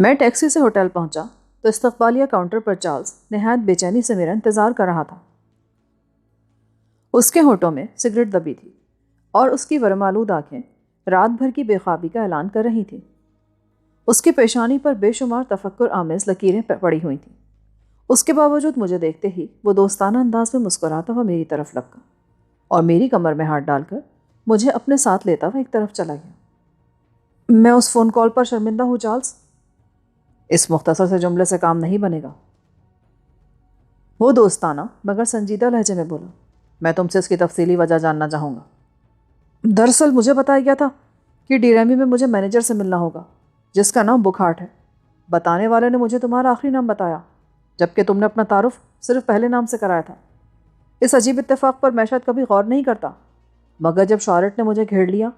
میں ٹیکسی سے ہوٹل پہنچا تو استقبالیہ کاؤنٹر پر چارلز نہایت بے چینی سے میرا انتظار کر رہا تھا۔ اس کے ہونٹوں میں سگریٹ دبی تھی اور اس کی ورمالود آنکھیں رات بھر کی بے خوابی کا اعلان کر رہی تھیں۔ اس کی پیشانی پر بے شمار تفکر آمیز لکیریں پڑی ہوئی تھیں۔ اس کے باوجود مجھے دیکھتے ہی وہ دوستانہ انداز میں مسکراتا ہوا میری طرف لپکا اور میری کمر میں ہاتھ ڈال کر مجھے اپنے ساتھ لیتا ہوا ایک طرف چلا گیا۔ میں اس فون کال پر شرمندہ ہوں چارلز، اس مختصر سے جملے سے کام نہیں بنے گا۔ وہ دوستانہ مگر سنجیدہ لہجے میں بولا، میں تم سے اس کی تفصیلی وجہ جاننا چاہوں گا۔ دراصل مجھے بتایا گیا تھا کہ ڈیریمی میں مجھے مینیجر سے ملنا ہوگا جس کا نام بکھارٹ ہے۔ بتانے والے نے مجھے تمہارا آخری نام بتایا جبکہ تم نے اپنا تعارف صرف پہلے نام سے کرایا تھا۔ اس عجیب اتفاق پر میں شاید کبھی غور نہیں کرتا، مگر جب شارٹ نے مجھے گھیر لیا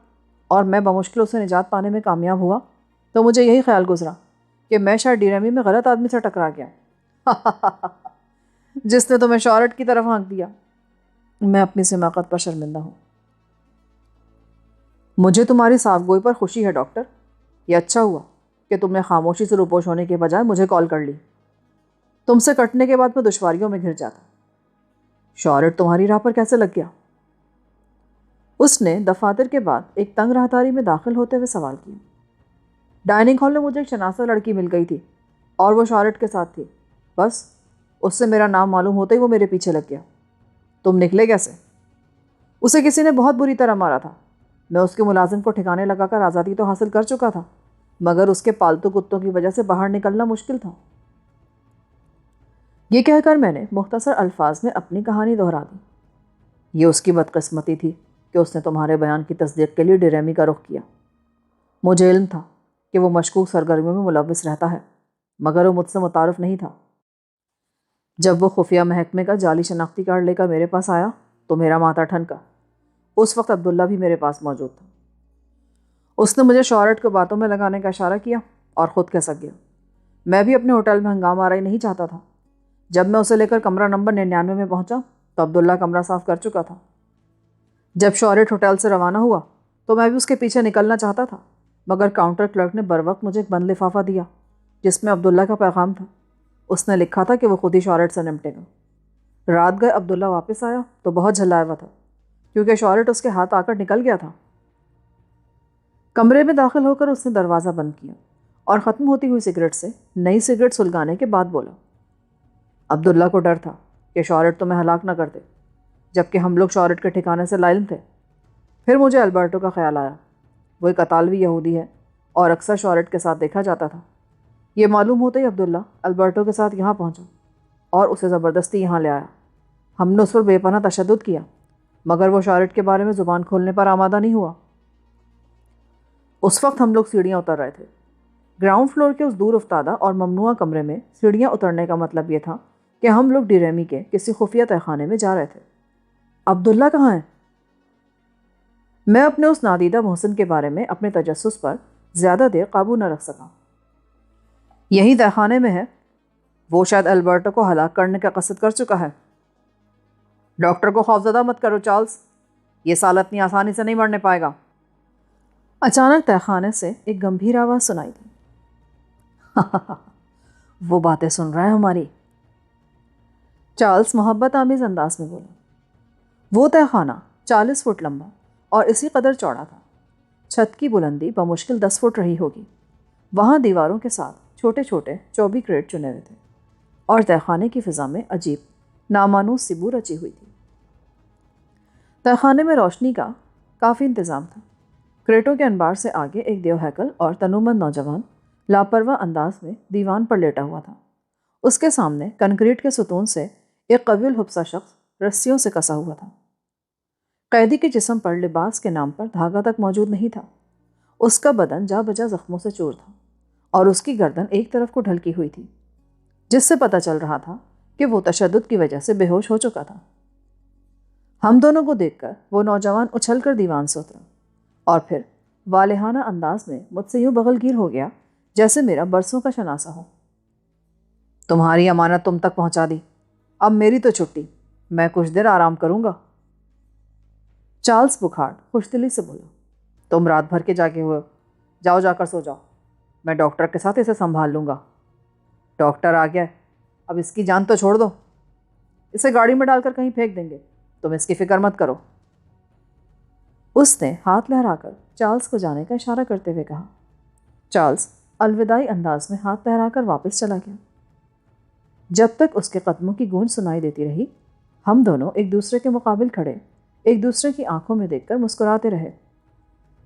اور میں بمشکل اسے نجات پانے میں کامیاب ہوا تو مجھے یہی خیال گزرا کہ میں شاید ڈیریمی میں غلط آدمی سے ٹکرا گیا جس نے تمہیں شارٹ کی طرف ہانک دیا۔ میں اپنی حماقت پر شرمندہ ہوں۔ مجھے تمہاری صاف گوئی پر خوشی ہے ڈاکٹر، یہ اچھا ہوا کہ تم نے خاموشی سے روپوش ہونے کے بجائے مجھے کال کر لی۔ تم سے کٹنے کے بعد میں دشواریوں میں گھر جاتا۔ شارٹ تمہاری راہ پر کیسے لگ گیا؟ اس نے دفاتر کے بعد ایک تنگ راہداری میں داخل ہوتے ہوئے سوال کیا۔ ڈائننگ ہال میں مجھے ایک شناسہ لڑکی مل گئی تھی اور وہ شارٹ کے ساتھ تھی۔ بس اس سے میرا نام معلوم ہوتے ہی وہ میرے پیچھے لگ گیا۔ تم نکلے کیسے؟ اسے کسی نے بہت بری طرح مارا تھا۔ میں اس کے ملازم کو ٹھکانے لگا کر آزادی تو حاصل کر چکا تھا، مگر اس کے پالتو کتوں کی وجہ سے باہر نکلنا مشکل تھا۔ یہ کہہ کر میں نے مختصر الفاظ میں اپنی کہانی دہرا دی۔ یہ اس کی بدقسمتی تھی کہ اس نے تمہارے بیان کی تصدیق کے لیے ڈیریمی کا رخ کیا۔ مجھے علم تھا کہ وہ مشکوک سرگرمیوں میں ملوث رہتا ہے، مگر وہ مجھ سے متعارف نہیں تھا۔ جب وہ خفیہ محکمے کا جعلی شناختی کارڈ لے کر میرے پاس آیا تو میرا ماتھا ٹھنکا۔ اس وقت عبداللہ بھی میرے پاس موجود تھا۔ اس نے مجھے شارٹ کو باتوں میں لگانے کا اشارہ کیا اور خود کھسک گیا۔ میں بھی اپنے ہوٹل میں ہنگامہ آرائی نہیں چاہتا تھا۔ جب میں اسے لے کر کمرہ نمبر 99 میں پہنچا تو عبداللہ کمرہ صاف کر چکا تھا۔ جب شارٹ ہوٹل سے روانہ ہوا تو میں بھی اس کے پیچھے نکلنا چاہتا تھا، مگر کاؤنٹر کلرک نے بروقت مجھے ایک بند لفافہ دیا جس میں عبداللہ کا پیغام تھا۔ اس نے لکھا تھا کہ وہ خود ہی شارٹ سے نمٹے گا۔ رات گئے عبداللہ واپس آیا تو بہت جھلایا ہوا تھا کیونکہ شارٹ اس کے ہاتھ آ کر نکل گیا تھا۔ کمرے میں داخل ہو کر اس نے دروازہ بند کیا اور ختم ہوتی ہوئی سگریٹ سے نئی سگریٹ سلگانے کے بعد بولا، عبداللہ کو ڈر تھا کہ شارٹ تمہیں ہلاک نہ کر دے، جبکہ ہم لوگ شارٹ کے ٹھکانے سے لا علم تھے۔ پھر مجھے البرٹو کا خیال آیا۔ وہ ایک اطالوی یہودی ہے اور اکثر شارٹ کے ساتھ دیکھا جاتا تھا۔ یہ معلوم ہوتے ہی عبداللہ البرٹو کے ساتھ یہاں پہنچا اور اسے زبردستی یہاں لے آیا۔ ہم نے اس پر بے پناہ تشدد کیا، مگر وہ شارٹ کے بارے میں زبان کھولنے پر آمادہ نہیں ہوا۔ اس وقت ہم لوگ سیڑھیاں اتر رہے تھے۔ گراؤنڈ فلور کے اس دور افتادہ اور ممنوعہ کمرے میں سیڑھیاں اترنے کا مطلب یہ تھا کہ ہم لوگ ڈیریمی کے کسی خفیہ تہخانے میں جا رہے تھے۔ عبداللہ کہاں ہے؟ میں اپنے اس نادیدہ محسن کے بارے میں اپنے تجسس پر زیادہ دیر قابو نہ رکھ سکا۔ یہی تہخانے میں ہے۔ وہ شاید البرٹو کو ہلاک کرنے کا قصد کر چکا ہے۔ ڈاکٹر کو خوفزدہ مت کرو چارلز، یہ سال اتنی آسانی سے نہیں مرنے پائے گا۔ اچانک تہخانے سے ایک گمبھیر آواز سنائی دی۔ وہ باتیں سن رہا ہے ہماری، چارلز محبت آمیز انداز میں بولا۔ وہ تہخانہ 40 فٹ لمبا اور اسی قدر چوڑا تھا۔ چھت کی بلندی بمشکل 10 فٹ رہی ہوگی۔ وہاں دیواروں کے ساتھ چھوٹے چھوٹے چوبی کریٹ چنے ہوئے تھے اور تہخانے کی فضا میں عجیب نامانوس سی بو رچی ہوئی تھی۔ تہخانے میں روشنی کا کافی انتظام تھا۔ کریٹوں کے انبار سے آگے ایک دیو ہیکل اور تنومند نوجوان لاپرواہ انداز میں دیوان پر لیٹا ہوا تھا۔ اس کے سامنے کنکریٹ کے ستون سے ایک قوی الحبسہ شخص رسیوں سے کسا ہوا تھا۔ قیدی کے جسم پر لباس کے نام پر دھاگا تک موجود نہیں تھا۔ اس کا بدن جا بجا زخموں سے چور تھا اور اس کی گردن ایک طرف کو ڈھلکی ہوئی تھی، جس سے پتہ چل رہا تھا کہ وہ تشدد کی وجہ سے بے ہوش ہو چکا تھا۔ ہم دونوں کو دیکھ کر وہ نوجوان اچھل کر دیوان سے اترا اور پھر والہانہ انداز میں مجھ سے یوں بغل گیر ہو گیا جیسے میرا برسوں کا شناسہ ہو۔ تمہاری امانت تم تک پہنچا دی، اب میری تو چھٹی، میں کچھ دیر آرام کروں گا۔ چارلز بکھارٹ خوش دلی سے بولا، تم رات بھر کے جاگے ہوئے ہو، جاؤ جا کر سو جاؤ۔ میں ڈاکٹر کے ساتھ اسے سنبھال لوں گا۔ ڈاکٹر آ گیا ہے، اب اس کی جان تو چھوڑ دو، اسے گاڑی میں ڈال کر کہیں پھینک دیں گے، تم اس کی فکر مت کرو۔ اس نے ہاتھ لہرا کر چارلز کو جانے کا اشارہ کرتے ہوئے کہا۔ چارلز الوداعی انداز میں ہاتھ لہرا کر واپس چلا گیا۔ جب تک اس کے قدموں کی گونج سنائی دیتی رہی، ہم دونوں ایک دوسرے کے مقابل کھڑے ایک دوسرے کی آنکھوں میں دیکھ کر مسکراتے رہے۔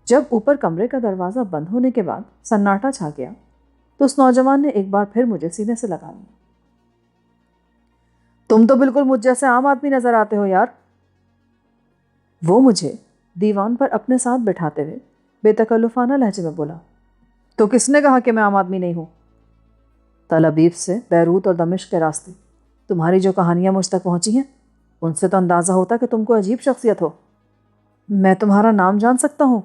جب اوپر کمرے کا دروازہ بند ہونے کے بعد سناٹا چھا گیا تو اس نوجوان نے ایک بار پھر مجھے سینے سے لگا لیا۔ تم تو بالکل مجھ جیسے عام آدمی نظر آتے ہو یار۔ وہ مجھے دیوان پر اپنے ساتھ بٹھاتے ہوئے بے تکلفانہ لہجے میں بولا۔ تو کس نے کہا کہ میں عام آدمی نہیں ہوں؟ تل ابیب سے بیروت اور دمشق کے راستے تمہاری جو کہانیاں مجھ تک پہنچی ہیں ان سے تو اندازہ ہوتا کہ تم کو عجیب شخصیت ہو۔ میں تمہارا نام جان سکتا ہوں؟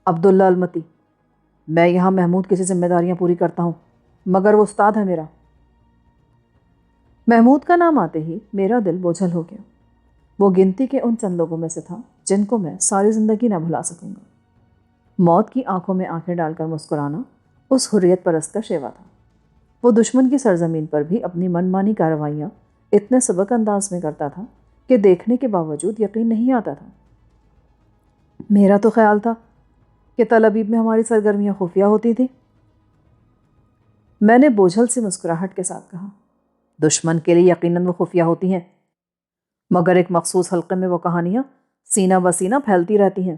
عبداللہ المتی۔ میں یہاں محمود کی ذمہ داریاں پوری کرتا ہوں، مگر وہ استاد ہے میرا۔ محمود کا نام آتے ہی میرا دل بوجھل ہو گیا۔ وہ گنتی کے ان چند لوگوں میں سے تھا جن کو میں ساری زندگی نہ بھلا سکوں گا۔ موت کی آنکھوں میں آنکھیں ڈال کر مسکرانا اس حریت پرست کا شیوا تھا۔ وہ دشمن کی سرزمین پر بھی اپنی من مانی کارروائیاں اتنے سبک انداز میں کرتا تھا کہ دیکھنے کے باوجود یقین نہیں آتا تھا۔ میرا تو خیال تھا کہ تل ابیب میں ہماری سرگرمیاں خفیہ ہوتی تھیں۔ میں نے بوجھل سی مسکراہٹ کے ساتھ کہا، دشمن کے لیے یقیناً وہ خفیہ ہوتی ہیں، مگر ایک مخصوص حلقے میں وہ کہانیاں سینہ بسینہ پھیلتی رہتی ہیں۔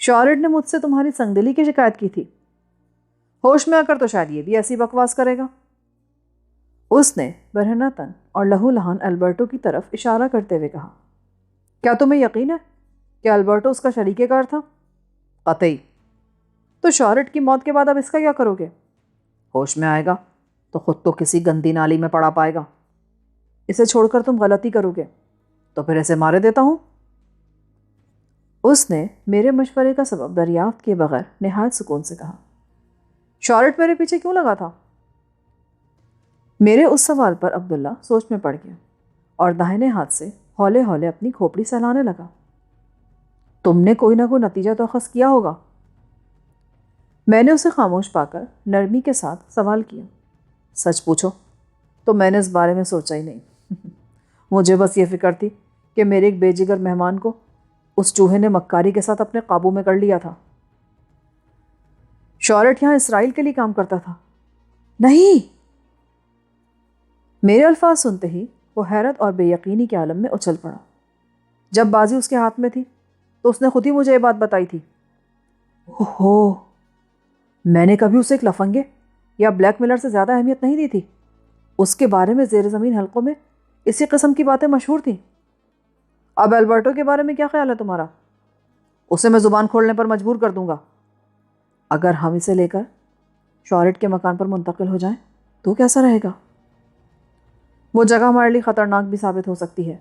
شارڈ نے مجھ سے تمہاری سنگدلی کی شکایت کی تھی، ہوش میں آ کر تو شاید یہ بھی ایسی بکواس کرے گا۔ اس نے برہنہ تن اور لہو لہان البرٹو کی طرف اشارہ کرتے ہوئے کہا، کیا تمہیں یقین ہے کہ البرٹو اس کا شریک کار تھا؟ قطعی۔ تو شارڈ کی موت کے بعد اب اس کا کیا کرو گے؟ ہوش میں آئے گا تو خود تو کسی گندی نالی میں پڑا پائے گا۔ اسے چھوڑ کر تم غلطی کرو گے تو پھر اسے مارے دیتا ہوں۔ اس نے میرے مشورے کا سبب دریافت کیے بغیر نہایت سکون سے کہا، شارٹ میرے پیچھے کیوں لگا تھا؟ میرے اس سوال پر عبداللہ سوچ میں پڑ گیا اور داہنے ہاتھ سے ہولے ہولے اپنی کھوپڑی سہلانے لگا۔ تم نے کوئی نہ کوئی نتیجہ تو اخذ کیا ہوگا۔ میں نے اسے خاموش پا کر نرمی کے ساتھ سوال کیا، سچ پوچھو تو میں نے اس بارے میں سوچا ہی نہیں۔ مجھے بس یہ فکر تھی کہ میرے ایک بے جگر مہمان کو اس چوہے نے مکاری کے ساتھ اپنے قابو میں کر لیا تھا۔ شارٹ یہاں اسرائیل کے لیے کام کرتا تھا؟ نہیں۔ میرے الفاظ سنتے ہی وہ حیرت اور بے یقینی کے عالم میں اچھل پڑا۔ جب بازی اس کے ہاتھ میں تھی تو اس نے خود ہی مجھے یہ بات بتائی تھی۔ اوہو، میں نے کبھی اسے ایک لفنگے یا بلیک میلر سے زیادہ اہمیت نہیں دی تھی۔ اس کے بارے میں زیر زمین حلقوں میں اسی قسم کی باتیں مشہور تھیں۔ اب البرٹو کے بارے میں کیا خیال ہے تمہارا؟ اسے میں زبان کھولنے پر مجبور کر دوں گا۔ اگر ہم اسے لے کر شارٹ کے مکان پر منتقل ہو جائیں تو کیسا رہے گا؟ وہ جگہ ہمارے لیے خطرناک بھی ثابت ہو سکتی ہے۔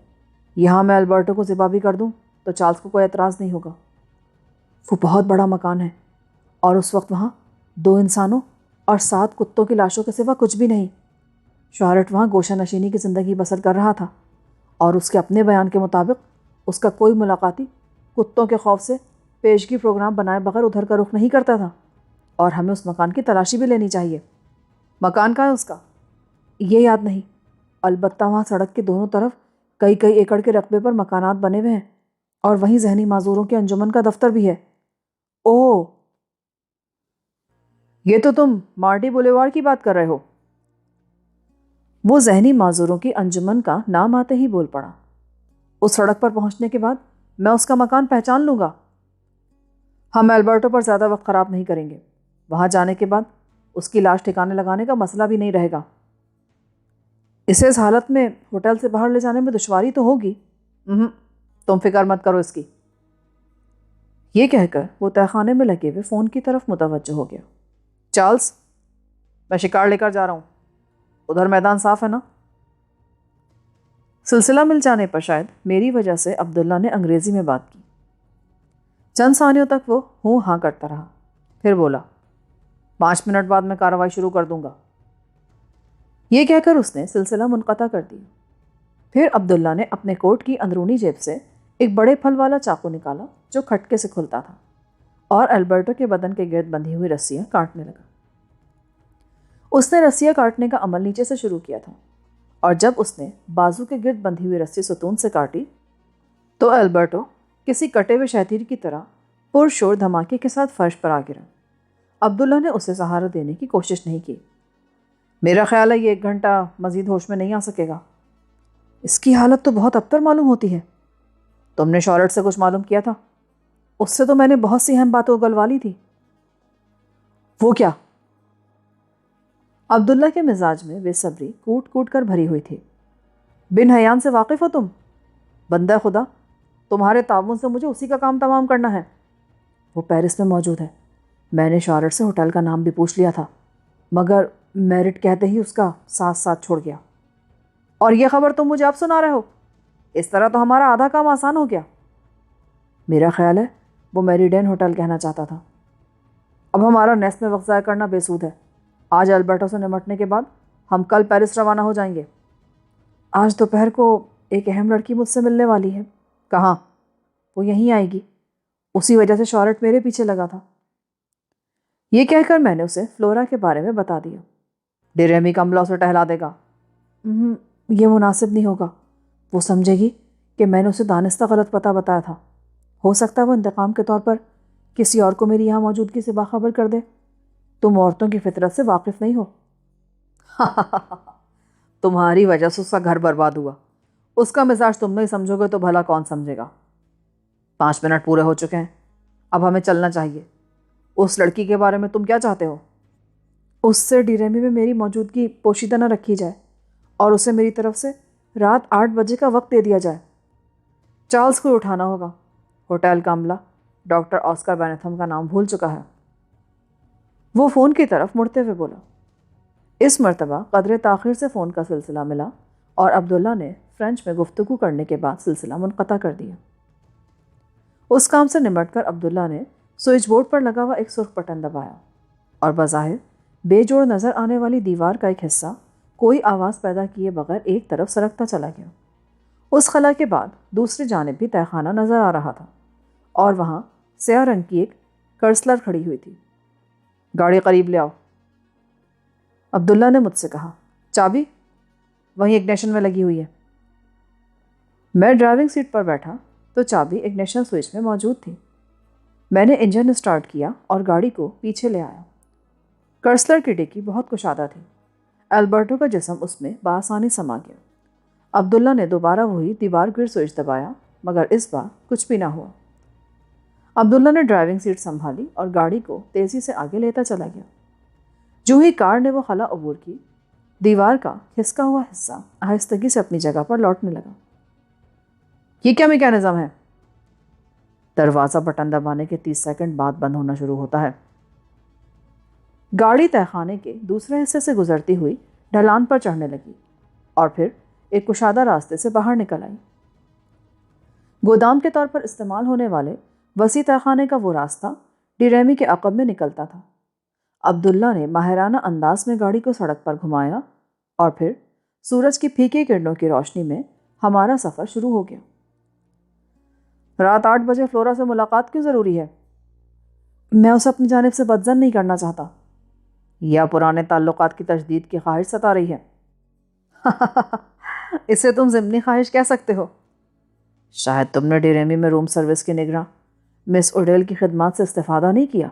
یہاں میں البرٹو کو ذبح بھی کر دوں تو چارلز کو کوئی اعتراض نہیں ہوگا۔ وہ بہت بڑا مکان ہے اور اس وقت وہاں 2 انسانوں اور 7 کتوں کی لاشوں کے سوا کچھ بھی نہیں۔ شارٹ وہاں گوشہ نشینی کی زندگی بسر کر رہا تھا اور اس کے اپنے بیان کے مطابق اس کا کوئی ملاقاتی کتوں کے خوف سے پیشگی پروگرام بنائے بغیر ادھر کا رخ نہیں کرتا تھا، اور ہمیں اس مکان کی تلاشی بھی لینی چاہیے۔ مکان کہاں ہے اس کا؟ یہ یاد نہیں، البتہ وہاں سڑک کے دونوں طرف کئی ایکڑ کے رقبے پر مکانات بنے ہوئے ہیں اور وہیں ذہنی معذوروں کے انجمن کا دفتر بھی ہے۔ اوہ، یہ تو تم مارٹی بولیوار کی بات کر رہے ہو۔ وہ ذہنی معذوروں کی انجمن کا نام آتے ہی بول پڑا۔ اس سڑک پر پہنچنے کے بعد میں اس کا مکان پہچان لوں گا۔ ہم البرٹو پر زیادہ وقت خراب نہیں کریں گے۔ وہاں جانے کے بعد اس کی لاش ٹھکانے لگانے کا مسئلہ بھی نہیں رہے گا۔ اسے اس حالت میں ہوٹل سے باہر لے جانے میں دشواری تو ہوگی۔ تم فکر مت کرو اس کی۔ یہ کہہ کر وہ تہہ خانے میں لگے ہوئے فون کی طرف متوجہ ہو گیا۔ چارلز، میں شکار لے کر جا رہا ہوں، ادھر میدان صاف ہے نا؟ سلسلہ مل جانے پر شاید میری وجہ سے عبداللہ نے انگریزی میں بات کی۔ چند ثانیوں تک وہ ہوں ہاں کرتا رہا، پھر بولا، 5 منٹ بعد میں کارروائی شروع کر دوں گا۔ یہ کہہ کر اس نے سلسلہ منقطع کر دیا۔ پھر عبداللہ نے اپنے کوٹ کی اندرونی جیب سے ایک بڑے پھل والا چاقو نکالا جو کھٹکے سے کھلتا تھا اور البرٹو کے بدن کے گرد بندھی ہوئی رسیاں کاٹنے لگا۔ اس نے رسیاں کاٹنے کا عمل نیچے سے شروع کیا تھا، اور جب اس نے بازو کے گرد بندھی ہوئی رسی ستون سے کاٹی تو البرٹو کسی کٹے ہوئے شیطان کی طرح پرشور دھماکے کے ساتھ فرش پر آ گرا۔ عبداللہ نے اسے سہارا دینے کی کوشش نہیں کی۔ میرا خیال ہے یہ 1 گھنٹہ مزید ہوش میں نہیں آ سکے گا۔ اس کی حالت تو بہت ابتر معلوم ہوتی ہے۔ تم نے شارٹ سے کچھ معلوم کیا تھا؟ اس سے تو میں نے بہت سی اہم باتیں اگلوا لی تھی۔ وہ کیا؟ عبداللہ کے مزاج میں بے صبری کوٹ کوٹ کر بھری ہوئی تھی۔ بن حیان سے واقف ہو تم؟ بندہ خدا، تمہارے تعاون سے مجھے اسی کا کام تمام کرنا ہے۔ وہ پیرس میں موجود ہے۔ میں نے شارٹ سے ہوٹل کا نام بھی پوچھ لیا تھا، مگر میرٹ کہتے ہی اس کا ساتھ چھوڑ گیا۔ اور یہ خبر تم مجھے اب سنا رہے ہو؟ اس طرح تو ہمارا آدھا کام آسان ہو گیا۔ میرا خیال ہے وہ میریڈین ہوٹل کہنا چاہتا تھا۔ اب ہمارا نیس میں وقت ضائع کرنا بے سود ہے۔ آج البرٹو سے نمٹنے کے بعد ہم کل پیرس روانہ ہو جائیں گے۔ آج دوپہر کو ایک اہم لڑکی مجھ سے ملنے والی ہے۔ کہاں؟ وہ یہیں آئے گی۔ اسی وجہ سے شارٹ میرے پیچھے لگا تھا۔ یہ کہہ کر میں نے اسے فلورا کے بارے میں بتا دیا۔ ڈیریمی کملا اسے ٹہلا دے گا۔ یہ مناسب نہیں ہوگا۔ وہ سمجھے گی کہ میں نے اسے دانستہ غلط پتہ بتایا تھا۔ ہو سکتا ہے وہ انتقام کے طور پر کسی اور کو میری یہاں موجودگی سے باخبر کر دے۔ تم عورتوں کی فطرت سے واقف نہیں ہو۔ تمہاری وجہ سے اس کا گھر برباد ہوا۔ اس کا مزاج تم نہیں سمجھو گے تو بھلا کون سمجھے گا؟ 5 منٹ پورے ہو چکے ہیں، اب ہمیں چلنا چاہیے۔ اس لڑکی کے بارے میں تم کیا چاہتے ہو؟ اس سے ڈیریمی میں میری موجودگی پوشیدہ نہ رکھی جائے، اور اسے میری طرف سے رات 8 بجے کا وقت دے دیا جائے۔ چارلز کو اٹھانا ہوگا۔ ہوٹل کا عملہ ڈاکٹر آسکر بینتھم کا نام بھول چکا ہے۔ وہ فون کی طرف مڑتے ہوئے بولا۔ اس مرتبہ قدرے تاخیر سے فون کا سلسلہ ملا، اور عبداللہ نے فرینچ میں گفتگو کرنے کے بعد سلسلہ منقطع کر دیا۔ اس کام سے نمٹ کر عبداللہ نے سوئچ بورڈ پر لگا ہوا ایک سرخ بٹن دبایا، اور بظاہر بے جوڑ نظر آنے والی دیوار کا ایک حصہ کوئی آواز پیدا کیے بغیر ایک طرف سرکتا چلا گیا۔ اس خلا کے بعد دوسری جانب بھی تہخانہ نظر آ رہا تھا، اور وہاں سیاہ رنگ کی ایک کرسلر کھڑی ہوئی تھی۔ گاڑی قریب لے آؤ، عبداللہ نے مجھ سے کہا۔ چابی؟ وہیں اگنیشن میں لگی ہوئی ہے۔ میں ڈرائیونگ سیٹ پر بیٹھا تو چابی اگنیشن سوئچ میں موجود تھی۔ میں نے انجن اسٹارٹ کیا اور گاڑی کو پیچھے لے آیا۔ کرسلر کی ڈکی بہت کشادہ تھی۔ البرٹو کا جسم اس میں بآسانی سما گیا۔ عبداللہ نے دوبارہ وہی دیوار گر سوئچ دبایا، مگر اس بار کچھ بھی نہ ہوا۔ عبداللہ نے ڈرائیونگ سیٹ سنبھالی اور گاڑی کو تیزی سے آگے لیتا چلا گیا۔ جو ہی کار نے وہ خلا عبور کی، دیوار کا کھسکا ہوا حصہ آہستگی سے اپنی جگہ پر لوٹنے لگا۔ یہ کیا میکینزم ہے؟ دروازہ بٹن دبانے کے 30 سیکنڈ بعد بند ہونا شروع ہوتا ہے۔ گاڑی تہخانے کے دوسرے حصے سے گزرتی ہوئی ڈھلان پر چڑھنے لگی، اور پھر ایک کشادہ راستے سے باہر نکل آئی۔ گودام کے طور پر استعمال ہونے والے وسیع تہخانے کا وہ راستہ ڈیریمی کے عقب میں نکلتا تھا۔ عبداللہ نے ماہرانہ انداز میں گاڑی کو سڑک پر گھمایا، اور پھر سورج کی پھیکی کرنوں کی روشنی میں ہمارا سفر شروع ہو گیا۔ رات 8 بجے فلورا سے ملاقات کیوں ضروری ہے؟ میں اسے اپنی جانب سے بدظن نہیں کرنا چاہتا۔ یا پرانے تعلقات کی تجدید کی خواہش ستا رہی ہے؟ اسے تم ضمنی خواہش کہہ سکتے ہو۔ شاید تم نے ڈیریمی میں روم سروس کی نگراں مس اوڈیل کی خدمات سے استفادہ نہیں کیا۔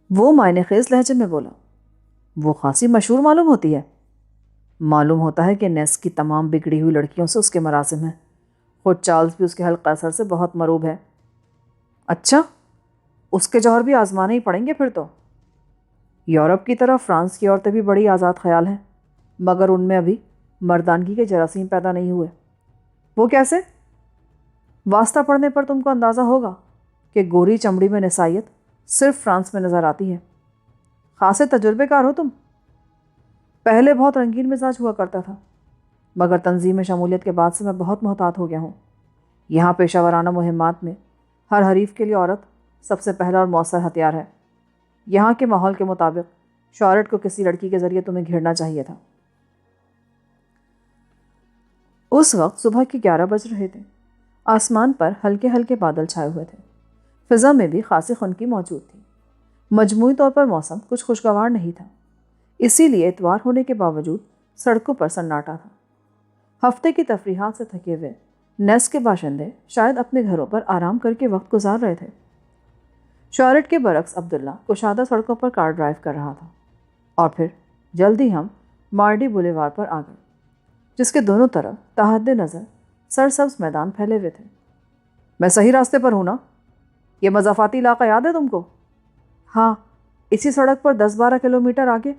وہ معنی خیز لہجے میں بولا۔ وہ خاصی مشہور معلوم ہوتی ہے۔ معلوم ہوتا ہے کہ نیس کی تمام بگڑی ہوئی لڑکیوں سے اس کے مراسم ہیں۔ خود چارلز بھی اس کے حلقہ اثر سے بہت مروب ہے۔ اچھا، اس کے جوہر بھی آزمانے ہی پڑیں گے پھر تو۔ یورپ کی طرح فرانس کی عورتیں بھی بڑی آزاد خیال ہیں، مگر ان میں ابھی مردانگی کے جراثیم پیدا نہیں ہوئے۔ وہ کیسے؟ واسطہ پڑھنے پر تم کو اندازہ ہوگا کہ گوری چمڑی میں نسائیت صرف فرانس میں نظر آتی ہے۔ خاصے تجربے کار ہو تم۔ پہلے بہت رنگین مزاج ہوا کرتا تھا، مگر تنظیم شمولیت کے بعد سے میں بہت محتاط ہو گیا ہوں۔ یہاں پیشہ ورانہ مہمات میں ہر حریف کے لیے عورت سب سے پہلا اور مؤثر ہتھیار ہے۔ یہاں کے ماحول کے مطابق شارٹ کو کسی لڑکی کے ذریعے تمہیں گھیرنا چاہیے تھا۔ اس وقت صبح کے 11 بج رہے تھے۔ آسمان پر ہلکے ہلکے بادل چھائے ہوئے تھے۔ فضا میں بھی خاصی خنکی موجود تھی۔ مجموعی طور پر موسم کچھ خوشگوار نہیں تھا، اسی لیے اتوار ہونے کے باوجود سڑکوں پر سناٹا تھا۔ ہفتے کی تفریحات سے تھکے ہوئے نیس کے باشندے شاید اپنے گھروں پر آرام کر کے وقت گزار رہے تھے۔ شارٹ کے برعکس عبداللہ کشادہ سڑکوں پر کار ڈرائیو کر رہا تھا، اور پھر جلدی ہم مارڈی بولیوار پر آ گئے، جس کے دونوں طرف تحت نظر سرسبز میدان پھیلے ہوئے تھے۔ میں صحیح راستے پر ہوں نا؟ یہ مضافاتی علاقہ یاد ہے تم کو؟ ہاں، اسی سڑک پر 10-12 کلومیٹر آگے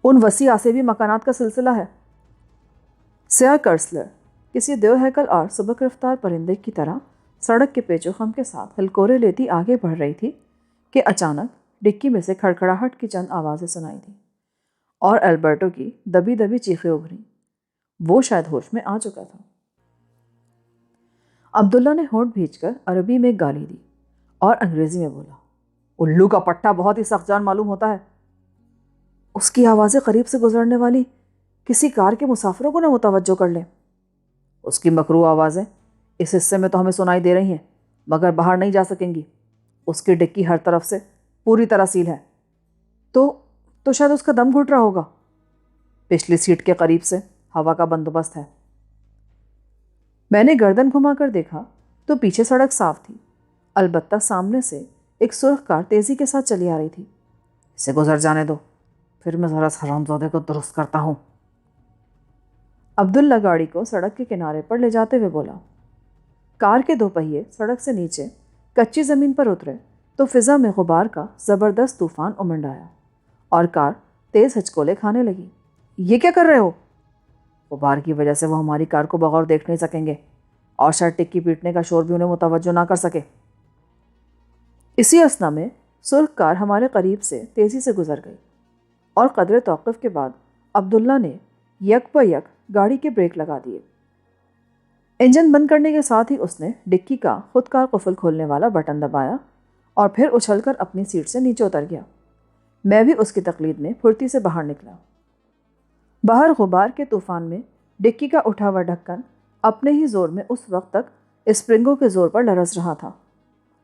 ان وسیع آسیبی مکانات کا سلسلہ ہے۔ سیاہ کرسلر کسی دیو ہیکل اور سبک رفتار پرندے کی طرح سڑک کے پیچ و خم کے ساتھ ہلکورے لیتی آگے بڑھ رہی تھی کہ اچانک ڈکی میں سے کھڑکھڑاہٹ کی چند آوازیں سنائی دیں اور البرٹو کی دبی دبی چیخیں ابھریں۔ وہ شاید ہوش میں آ چکا تھا۔ عبداللہ نے ہونٹ بھینچ کر عربی میں ایک گالی دی اور انگریزی میں بولا، الو کا پٹا بہت ہی سخت جان معلوم ہوتا ہے۔ اس کی آوازیں قریب سے گزرنے والی کسی کار کے مسافروں کو نہ متوجہ کر لیں۔ اس کی مکروہ آوازیں اس حصے میں تو ہمیں سنائی دے رہی ہیں، مگر باہر نہیں جا سکیں گی۔ اس کی ڈکی ہر طرف سے پوری طرح سیل ہے۔ تو شاید اس کا دم گھٹ رہا ہوگا۔ پچھلی سیٹ کے قریب سے ہوا کا بندوبست ہے۔ میں نے گردن گھما کر دیکھا تو پیچھے سڑک صاف تھی، البتہ سامنے سے ایک سرخ کار تیزی کے ساتھ چلی آ رہی تھی۔ اسے گزر جانے دو، پھر میں ذرا حرامزادے کو درست کرتا ہوں۔ عبداللہ گاڑی کو سڑک کے کنارے پر لے جاتے ہوئے بولا۔ کار کے دو پہیے سڑک سے نیچے کچی زمین پر اترے تو فضا میں غبار کا زبردست طوفان امنڈ آیا اور کار تیز ہچکولے کھانے لگی۔ یہ کیا کر رہے ہو؟ غبار کی وجہ سے وہ ہماری کار کو بغور دیکھ نہیں سکیں گے اور شاید ٹکی پیٹنے کا شور بھی انہیں متوجہ نہ کر سکے۔ اسی اثنا میں سرخ کار ہمارے قریب سے تیزی سے گزر گئی اور قدرے توقف کے بعد عبداللہ نے یک بہ یک گاڑی کے بریک لگا دیے۔ انجن بند کرنے کے ساتھ ہی اس نے ڈکی کا خود کار قفل کھولنے والا بٹن دبایا اور پھر اچھل کر اپنی سیٹ سے نیچے اتر گیا۔ میں بھی اس کی تقلید میں پھرتی سے باہر نکلا۔ باہر غبار کے طوفان میں ڈکی کا اٹھا ہوا ڈھکن اپنے ہی زور میں اس وقت تک اسپرنگوں کے زور پر لرز رہا تھا،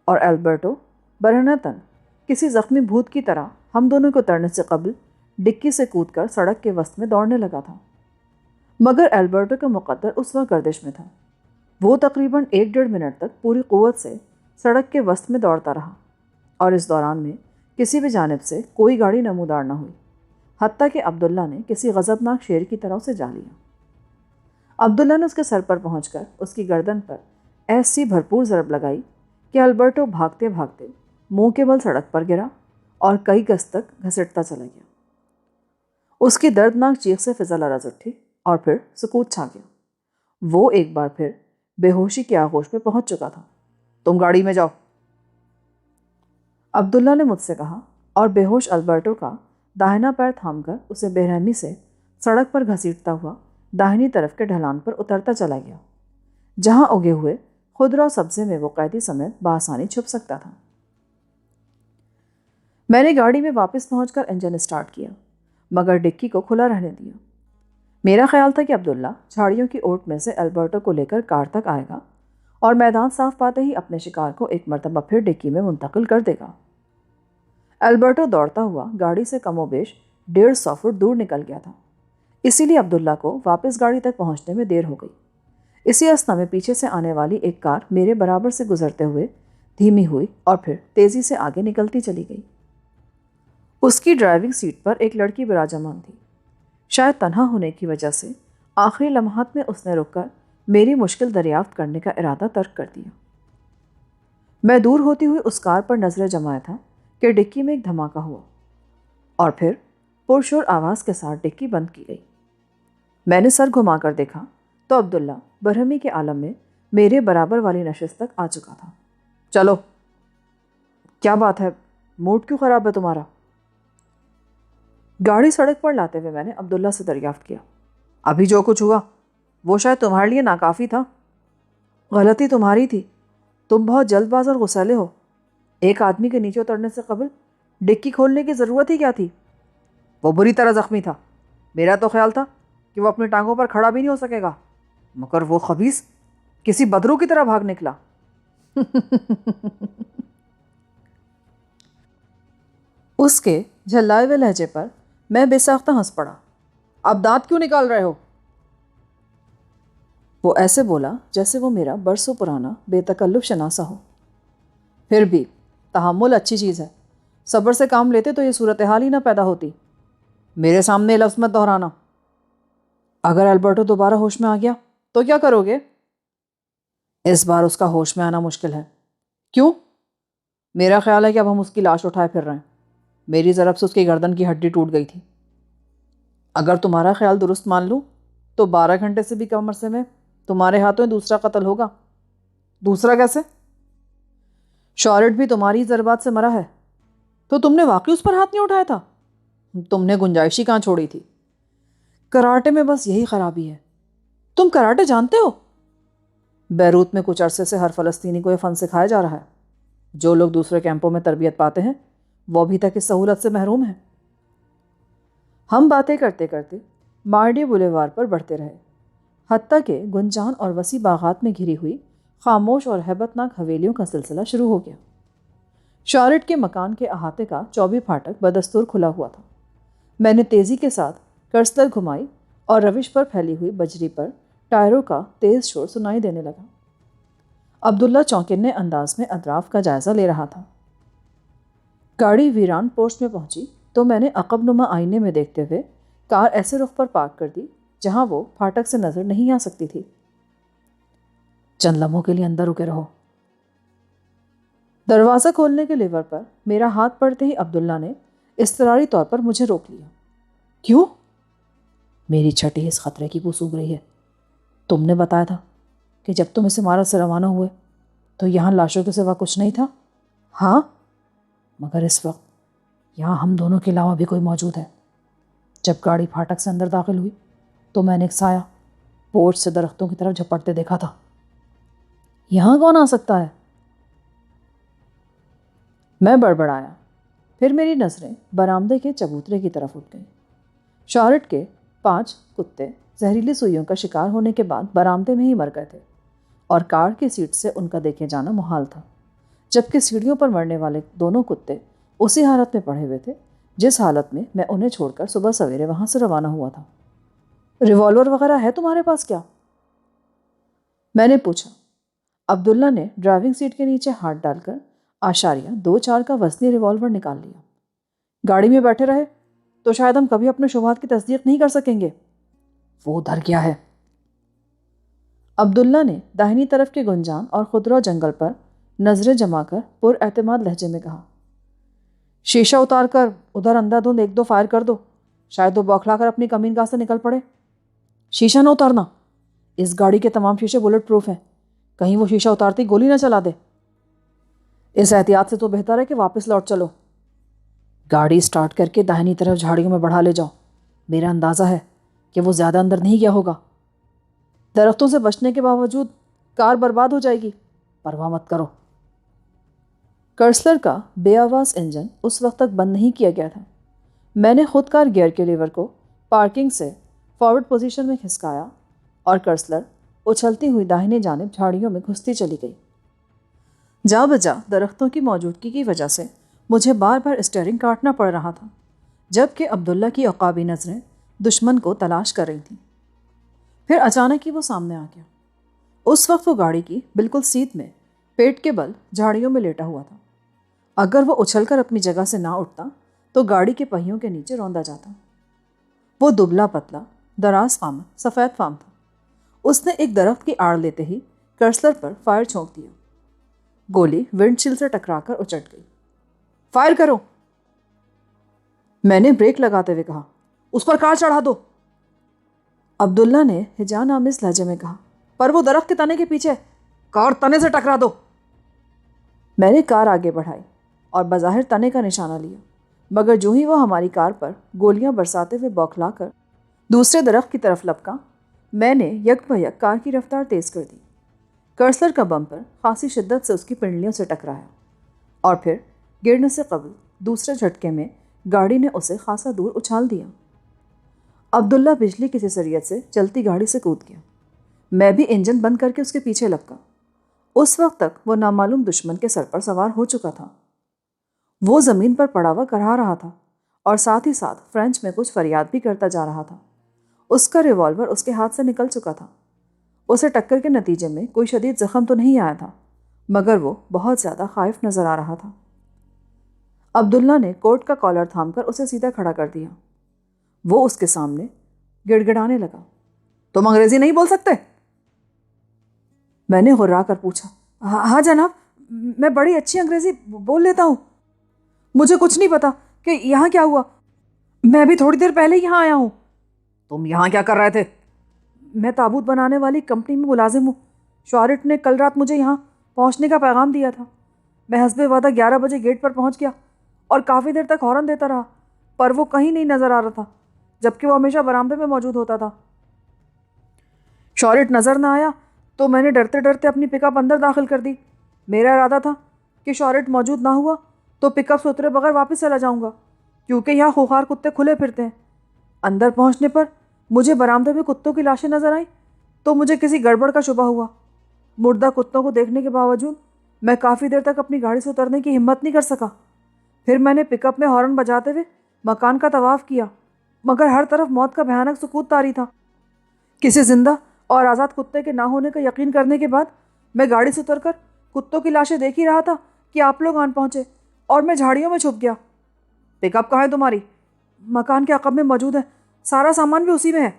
اور البرٹو برہنہ تن کسی زخمی بھوت کی طرح ہم دونوں کو اترنے سے قبل ڈکی سے کود کر سڑک کے وسط میں دوڑنے لگا تھا۔ مگر البرٹو کا مقدر اس وقت گردش میں تھا۔ وہ تقریباً 1-1.5 منٹ تک پوری قوت سے سڑک کے وسط میں دوڑتا رہا، اور اس دوران میں کسی بھی جانب سے کوئی گاڑی نمودار نہ ہوئی، حتیٰ کہ عبداللہ نے کسی غضبناک شیر کی طرح اسے جا لیا۔ عبداللہ نے اس کے سر پر پہنچ کر اس کی گردن پر ایسی بھرپور ضرب لگائی کہ البرٹو بھاگتے بھاگتے منہ کے بل سڑک پر گرا اور کئی گز تک گھسٹتا چلا گیا۔ اس کی دردناک چیخ سے فضا لرز اٹھی اور پھر سکوت چھا گیا۔ وہ ایک بار پھر بے ہوشی کی آغوش میں پہنچ چکا تھا۔ تم گاڑی میں جاؤ، عبداللہ نے مجھ سے کہا، اور بے ہوش البرٹو کا داہنا پیر تھام کر اسے بے رحمی سے سڑک پر گھسیٹتا ہوا داہنی طرف کے ڈھلان پر اترتا چلا گیا، جہاں اگے ہوئے خضرا سبزے میں وہ قیدی سمیت بآسانی چھپ سکتا تھا۔ میں نے گاڑی میں واپس پہنچ کر انجن اسٹارٹ کیا، مگر ڈکی کو کھلا رہنے دیا۔ میرا خیال تھا کہ عبداللہ جھاڑیوں کی اوٹ میں سے البرٹو کو لے کر کار تک آئے گا اور میدان صاف پاتے ہی اپنے شکار کو ایک مرتبہ پھر ڈکی میں منتقل کر دے گا۔ البرٹو دوڑتا ہوا گاڑی سے کم و بیش 150 فٹ دور نکل گیا تھا، اسی لیے عبداللہ کو واپس گاڑی تک پہنچنے میں دیر ہو گئی۔ اسی اثنا میں پیچھے سے آنے والی ایک کار میرے برابر سے گزرتے ہوئے دھیمی ہوئی اور پھر تیزی سے آگے نکلتی چلی گئی۔ اس کی ڈرائیونگ سیٹ پر ایک لڑکی براجمان تھی۔ شاید تنہا ہونے کی وجہ سے آخری لمحات میں اس نے رک کر میری مشکل دریافت کرنے کا ارادہ ترک کر دیا۔ میں دور ہوتی ہوئی اس کار پر نظریں جمایا تھا کہ ڈکی میں ایک دھماکہ ہوا اور پھر پرشور آواز کے ساتھ ڈکی بند کی گئی۔ میں نے سر گھما کر دیکھا تو عبداللہ برہمی کے عالم میں میرے برابر والی نشست تک آ چکا تھا۔ چلو، کیا بات ہے؟ موڈ کیوں خراب ہے تمہارا؟ گاڑی سڑک پر لاتے ہوئے میں نے عبداللہ سے دریافت کیا۔ ابھی جو کچھ ہوا وہ شاید تمہارے لیے ناکافی تھا۔ غلطی تمہاری تھی، تم بہت جلد باز اور غصیلے ہو۔ ایک آدمی کے نیچے اترنے سے قبل ڈکی کھولنے کی ضرورت ہی کیا تھی؟ وہ بری طرح زخمی تھا۔ میرا تو خیال تھا کہ وہ اپنی ٹانگوں پر کھڑا بھی نہیں ہو سکے گا، مگر وہ خبیث کسی بدرو کی طرح بھاگ نکلا۔ اس کے جھلائے ہوئے لہجے پر میں بے ساختہ ہنس پڑا۔ اب دانت کیوں نکال رہے ہو؟ وہ ایسے بولا جیسے وہ میرا برسوں پرانا بے تکلف شناسا ہو۔ پھر بھی تحمل اچھی چیز ہے، صبر سے کام لیتے تو یہ صورتحال ہی نہ پیدا ہوتی۔ میرے سامنے لفظ مت دہرانا۔ اگر البرٹو دوبارہ ہوش میں آ گیا تو کیا کرو گے؟ اس بار اس کا ہوش میں آنا مشکل ہے۔ کیوں؟ میرا خیال ہے کہ اب ہم اس کی لاش اٹھائے پھر رہے ہیں۔ میری ضرب سے اس کی گردن کی ہڈی ٹوٹ گئی تھی۔ اگر تمہارا خیال درست مان لوں تو 12 گھنٹے سے بھی کم عرصے میں تمہارے ہاتھوں دوسرا قتل ہوگا۔ دوسرا کیسے؟ شارٹ بھی تمہاری ضربات سے مرا ہے۔ تو تم نے واقعی اس پر ہاتھ نہیں اٹھایا تھا؟ تم نے گنجائشی کہاں چھوڑی تھی؟ کراٹے میں بس یہی خرابی ہے۔ تم کراٹے جانتے ہو؟ بیروت میں کچھ عرصے سے ہر فلسطینی کو یہ فن سکھایا جا رہا ہے۔ جو لوگ دوسرے کیمپوں میں تربیت پاتے ہیں وہ ابھی تک اس سہولت سے محروم ہیں۔ ہم باتیں کرتے کرتے مارڈی بولیوار پر بڑھتے رہے، حتیٰ کہ گنجان اور وسیع باغات میں گھری ہوئی خاموش اور ہیبت ناک حویلیوں کا سلسلہ شروع ہو گیا۔ شارٹ کے مکان کے احاطے کا 24 پھاٹک بدستور کھلا ہوا تھا۔ میں نے تیزی کے ساتھ کرسلر گھمائی اور روش پر پھیلی ہوئی بجری پر ٹائروں کا تیز شور سنائی دینے لگا۔ عبداللہ چونکنے انداز میں اطراف کا جائزہ لے رہا تھا۔ گاڑی ویران پوسٹ میں پہنچی تو میں نے عقب نما آئینے میں دیکھتے ہوئے کار ایسے رخ پر پارک کر دی جہاں وہ پھاٹک سے نظر نہیں آ سکتی تھی۔ چند لمحوں کے لیے اندر رکے رہو۔ دروازہ کھولنے کے لیور پر میرا ہاتھ پڑتے ہی عبداللہ نے اضطراری طور پر مجھے روک لیا۔ کیوں؟ میری چھٹی اس خطرے کی بو سونگھ رہی ہے۔ تم نے بتایا تھا کہ جب تم اس عمارت سے روانہ ہوئے تو یہاں لاشوں کے سوا کچھ نہیں تھا۔ ہاں، مگر اس وقت یہاں ہم دونوں کے علاوہ بھی کوئی موجود ہے۔ جب گاڑی پھاٹک سے اندر داخل ہوئی تو میں نے ایک سایہ پورچ سے درختوں کی طرف جھپٹتے دیکھا تھا۔ یہاں کون آ سکتا ہے؟ میں بڑبڑایا۔ پھر میری نظریں برآمدے کے چبوترے کی طرف اٹھ گئیں۔ شارٹ کے 5 کتے زہریلی سوئیوں کا شکار ہونے کے بعد برآمدے میں ہی مر گئے تھے اور کار کی سیٹ سے ان کا دیکھے جانا محال تھا، جبکہ سیڑھیوں پر مرنے والے دونوں کتے اسی حالت میں پڑے ہوئے تھے جس حالت میں میں انہیں چھوڑ کر صبح سویرے وہاں سے روانہ ہوا تھا۔ ریوالور وغیرہ ہے تمہارے پاس کیا؟ میں نے پوچھا۔ عبداللہ نے ڈرائیونگ سیٹ کے نیچے ہاتھ ڈال کر 2.4 کا وزنی ریوالور نکال لیا۔ گاڑی میں بیٹھے رہے تو شاید ہم کبھی اپنے شبہات کی تصدیق نہیں کر سکیں گے۔ وہ ادھر کیا ہے؟ عبداللہ نے داہنی طرف کے گنجان اور خضرا جنگل پر نظریں جما کر پر اعتماد لہجے میں کہا، شیشہ اتار کر ادھر اندھا دھند 1-2 فائر کر دو، شاید وہ بوکھلا کر اپنی کمین گاہ سے نکل پڑے۔ شیشہ نہ اتارنا، اس گاڑی کے تمام شیشے بلٹ پروف ہیں، کہیں وہ شیشہ اتارتی گولی نہ چلا دے۔ اس احتیاط سے تو بہتر ہے کہ واپس لوٹ چلو۔ گاڑی سٹارٹ کر کے داہنی طرف جھاڑیوں میں بڑھا لے جاؤ، میرا اندازہ ہے کہ وہ زیادہ اندر نہیں گیا ہوگا۔ درختوں سے بچنے کے باوجود کار برباد ہو جائے گی، پرواہ مت کرو۔ کرسلر کا بے آواز انجن اس وقت تک بند نہیں کیا گیا تھا۔ میں نے خود کار گیئر کے لیور کو پارکنگ سے فارورڈ پوزیشن میں کھسکایا اور کرسلر اچھلتی ہوئی داہنی جانب جھاڑیوں میں گھستی چلی گئی۔ جا بجا درختوں کی موجودگی کی وجہ سے مجھے بار بار اسٹیئرنگ کاٹنا پڑ رہا تھا، جبکہ عبداللہ کی عقابی نظریں دشمن کو تلاش کر رہی تھیں۔ پھر اچانک ہی وہ سامنے آ گیا۔ اس وقت وہ گاڑی کی بالکل سیٹ میں پیٹ کے بل جھاڑیوں میں لیٹا ہوا تھا۔ اگر وہ اچھل کر اپنی جگہ سے نہ اٹھتا تو گاڑی کے پہیوں کے نیچے روندا جاتا۔ وہ دبلا پتلا، دراز فام، سفید فام تھا۔ اس نے ایک درخت کی آڑ لیتے ہی کرسلر پر فائر چھونک دیا۔ گولی ونڈ شیلڈ سے ٹکرا کر اچٹ گئی۔ فائر کرو، میں نے بریک لگاتے ہوئے کہا۔ اس پر کار چڑھا دو، عبداللہ نے ہجان آمیز لہجے میں کہا۔ پر وہ درخت کے تنے کے پیچھے، کار تنے سے ٹکرا دو۔ میں نے کار آگے بڑھائی اور بظاہر تنے کا نشانہ لیا، مگر جو ہی وہ ہماری کار پر گولیاں برساتے ہوئے بوکھلا کر دوسرے درخت کی طرف لپکا، میں نے یک بہ یک کار کی رفتار تیز کر دی۔ کرسلر کا بمپر خاصی شدت سے اس کی پنڈلیوں سے ٹکرایا اور پھر گرنے سے قبل دوسرے جھٹکے میں گاڑی نے اسے خاصا دور اچھال دیا۔ عبداللہ بجلی کی سیسریت سے چلتی گاڑی سے کود گیا۔ میں بھی انجن بند کر کے اس کے پیچھے لپکا۔ اس وقت تک وہ نامعلوم دشمن کے سر پر سوار ہو چکا تھا۔ وہ زمین پر پڑا ہوا کرا رہا تھا اور ساتھ ہی ساتھ فرینچ میں کچھ فریاد بھی کرتا جا رہا تھا۔ اس کا ریوالور اس کے ہاتھ سے نکل چکا تھا۔ اسے ٹکر کے نتیجے میں کوئی شدید زخم تو نہیں آیا تھا، مگر وہ بہت زیادہ خائف نظر آ رہا تھا۔ عبداللہ نے کوٹ کا کالر تھام کر اسے سیدھا کھڑا کر دیا۔ وہ اس کے سامنے گڑ گڑانے لگا۔ تم انگریزی نہیں بول سکتے؟ میں نے غرا کر پوچھا۔ ہاں جناب، میں بڑی اچھی انگریزی بول لیتا ہوں۔ مجھے کچھ نہیں پتا کہ یہاں کیا ہوا، میں بھی تھوڑی دیر پہلے یہاں آیا ہوں۔ تم یہاں کیا کر رہے تھے؟ میں تابوت بنانے والی کمپنی میں ملازم ہوں۔ شارٹ نے کل رات مجھے یہاں پہنچنے کا پیغام دیا تھا۔ میں حسب وعدہ 11 بجے گیٹ پر پہنچ گیا اور کافی دیر تک ہارن دیتا رہا، پر وہ کہیں نہیں نظر آ رہا تھا، جبکہ وہ ہمیشہ برآمدے میں موجود ہوتا تھا۔ شارٹ نظر نہ آیا تو میں نے ڈرتے ڈرتے اپنی پک اپ اندر داخل کر دی۔ میرا ارادہ تھا کہ شارٹ موجود نہ ہوا تو پک اپ سے اترے بغیر واپس چلا جاؤں گا، کیونکہ یہاں خوخار کتے کھلے پھرتے ہیں۔ اندر پہنچنے پر مجھے برآمدے میں کتوں کی لاشیں نظر آئیں تو مجھے کسی گڑبڑ کا شبہ ہوا۔ مردہ کتوں کو دیکھنے کے باوجود میں کافی دیر تک اپنی گاڑی سے اترنے کی ہمت نہیں کر سکا۔ پھر میں نے پک اپ میں ہارن بجاتے ہوئے مکان کا طواف کیا، مگر ہر طرف موت کا بھیانک سکوت طاری تھا۔ کسی زندہ اور آزاد کتے کے نہ ہونے کا یقین کرنے کے بعد میں گاڑی سے اتر کر کتوں کی لاشیں دیکھ ہی رہا تھا کہ آپ لوگ آن پہنچے اور میں جھاڑیوں میں چھپ گیا۔ پک اپ کہاں ہے تمہاری؟ مکان کے عقب میں موجود ہے، سارا سامان بھی اسی میں ہے۔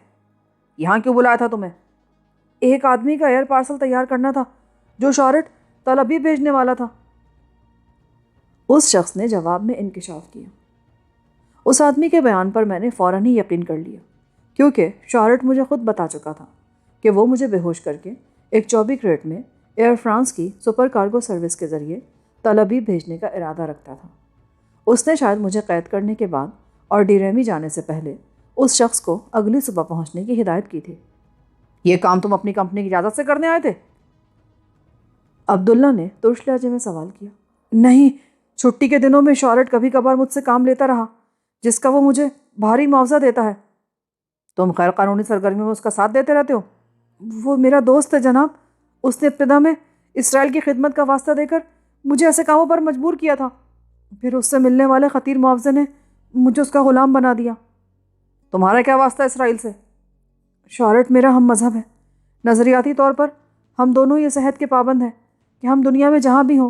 یہاں کیوں بلایا تھا تمہیں؟ ایک آدمی کا ایئر پارسل تیار کرنا تھا جو شارٹ طلبی بھیجنے والا تھا۔ اس شخص نے جواب میں انکشاف کیا۔ اس آدمی کے بیان پر میں نے فوراً ہی یقین کر لیا، کیونکہ شارٹ مجھے خود بتا چکا تھا کہ وہ مجھے بے ہوش کر کے ایک 24 کریٹ میں ایئر فرانس کی سپر کارگو سروس کے ذریعے طلبی بھیجنے کا ارادہ رکھتا تھا۔ اس نے شاید مجھے قید کرنے کے بعد اور ڈیریمی جانے سے پہلے اس شخص کو اگلی صبح پہنچنے کی ہدایت کی تھی۔ یہ کام تم اپنی کمپنی کی اجازت سے کرنے آئے تھے؟ عبداللہ نے ترش لہجے میں سوال کیا۔ نہیں، چھٹی کے دنوں میں شارٹ کبھی کبھار مجھ سے کام لیتا رہا، جس کا وہ مجھے بھاری معاوضہ دیتا ہے۔ تم غیر قانونی سرگرمیوں میں اس کا ساتھ دیتے رہتے ہو؟ وہ میرا دوست ہے جناب، اس نے ابتدا میں اسرائیل کی خدمت کا واسطہ دے کر مجھے ایسے کاموں پر مجبور کیا تھا، پھر اس سے ملنے والے خطیر معاوضے نے مجھے اس کا غلام بنا دیا۔ تمہارا کیا واسطہ اسرائیل سے؟ شارٹ میرا ہم مذہب ہے۔ نظریاتی طور پر ہم دونوں یہ عہد کے پابند ہیں کہ ہم دنیا میں جہاں بھی ہوں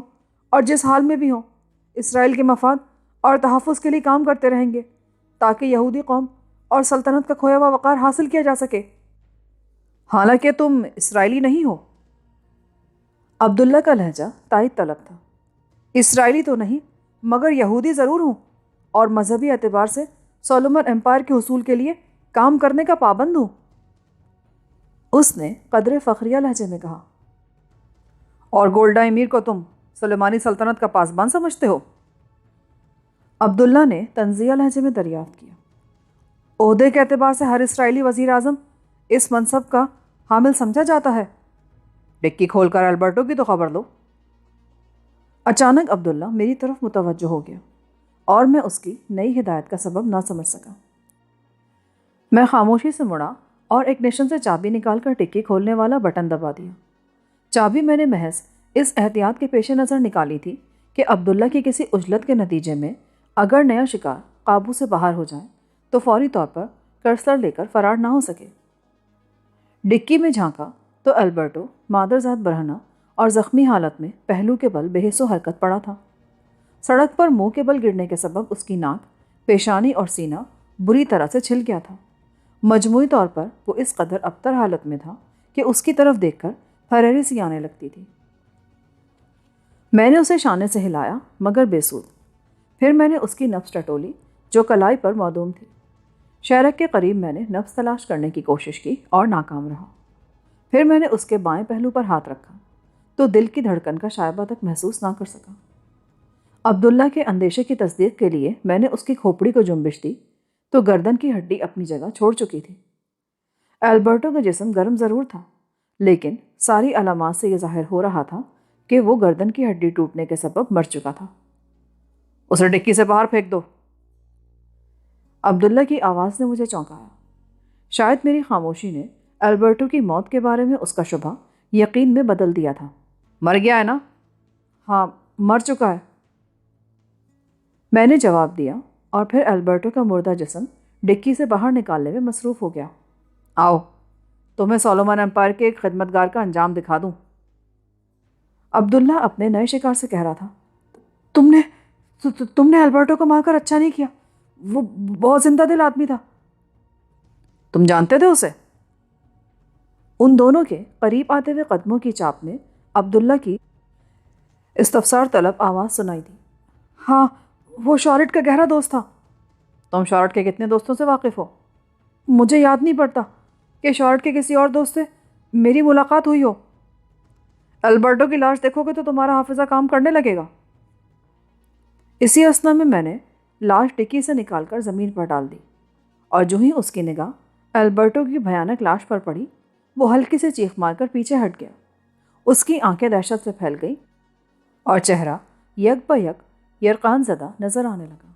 اور جس حال میں بھی ہوں اسرائیل کے مفاد اور تحفظ کے لیے کام کرتے رہیں گے، تاکہ یہودی قوم اور سلطنت کا کھویا ہوا وقار حاصل کیا جا سکے۔ حالانکہ تم اسرائیلی نہیں ہو۔ عبداللہ کا لہجہ تائید طلب تھا۔ اسرائیلی تو نہیں، مگر یہودی ضرور ہوں، اور مذہبی اعتبار سے سولومن امپائر کے حصول کے لیے کام کرنے کا پابند ہوں۔ اس نے قدر فخریہ لہجے میں کہا۔ اور گولڈا امیر کو تم سلیمانی سلطنت کا پاسبان سمجھتے ہو؟ عبداللہ نے طنزیہ لہجے میں دریافت کیا۔ عہدے کے اعتبار سے ہر اسرائیلی وزیر اعظم اس منصب کا حامل سمجھا جاتا ہے۔ ڈکی کھول کر البرٹو کی تو خبر لو۔ اچانک عبداللہ میری طرف متوجہ ہو گیا اور میں اس کی نئی ہدایت کا سبب نہ سمجھ سکا۔ میں خاموشی سے مڑا اور ایک نشن سے چابی نکال کر ٹکی کھولنے والا بٹن دبا دیا۔ چابی میں نے محض اس احتیاط کے پیش نظر نکالی تھی کہ عبداللہ کی کسی عجلت کے نتیجے میں اگر نیا شکار قابو سے باہر ہو جائے تو فوری طور پر کرسر لے کر فرار نہ ہو سکے۔ ڈکی میں جھانکا تو البرٹو مادرزاد برہنہ اور زخمی حالت میں پہلو کے بل بے حس و حرکت پڑا تھا۔ سڑک پر منہ کے بل گرنے کے سبب اس کی ناک، پیشانی اور سینہ بری طرح سے چھل گیا تھا۔ مجموعی طور پر وہ اس قدر ابتر حالت میں تھا کہ اس کی طرف دیکھ کر پھریری سی آنے لگتی تھی۔ میں نے اسے شانے سے ہلایا مگر بے سود۔ پھر میں نے اس کی نبض ٹٹولی جو کلائی پر معدوم تھی۔ شہرک کے قریب میں نے نبض تلاش کرنے کی کوشش کی اور ناکام رہا۔ پھر میں نے اس کے بائیں پہلو پر ہاتھ رکھا تو دل کی دھڑکن کا شائبہ تک محسوس نہ کر سکا۔ عبداللہ کے اندیشے کی تصدیق کے لیے میں نے اس کی کھوپڑی کو جنبش دی تو گردن کی ہڈی اپنی جگہ چھوڑ چکی تھی۔ البرٹو کا جسم گرم ضرور تھا، لیکن ساری علامات سے یہ ظاہر ہو رہا تھا کہ وہ گردن کی ہڈی ٹوٹنے کے سبب مر چکا تھا۔ اسے ڈکی سے باہر پھینک دو۔ عبداللہ کی آواز نے مجھے چونکایا۔ شاید میری خاموشی نے البرٹو کی موت کے بارے میں اس کا شبہ یقین میں بدل دیا تھا۔ مر گیا ہے نا؟ ہاں، مر چکا ہے۔ میں نے جواب دیا اور پھر البرٹو کا مردہ جسم ڈکی سے باہر نکالنے میں مصروف ہو گیا۔ آؤ تمہیں سولومن امپائر کے ایک خدمتگار کا انجام دکھا دوں۔ عبداللہ اپنے نئے شکار سے کہہ رہا تھا، تم نے البرٹو کو مار کر اچھا نہیں کیا، وہ بہت زندہ دل آدمی تھا۔ تم جانتے تھے اسے؟ ان دونوں کے قریب آتے ہوئے قدموں کی چاپ میں عبداللہ کی استفسار طلب آواز سنائی دی۔ ہاں، وہ شارٹ کا گہرا دوست تھا۔ تم شارٹ کے کتنے دوستوں سے واقف ہو؟ مجھے یاد نہیں پڑتا کہ شارٹ کے کسی اور دوست سے میری ملاقات ہوئی ہو۔ البرٹو کی لاش دیکھو گے تو تمہارا حافظہ کام کرنے لگے گا۔ اسی اثنا میں نے لاش ڈکی سے نکال کر زمین پر ڈال دی، اور جو ہی اس کی نگاہ البرٹو کی بھیانک لاش پر پڑی، وہ ہلکی سے چیخ مار کر پیچھے ہٹ گیا۔ اس کی آنکھیں دہشت سے پھیل گئی اور چہرہ یک بہ یک یرقان زدہ نظر آنے لگا۔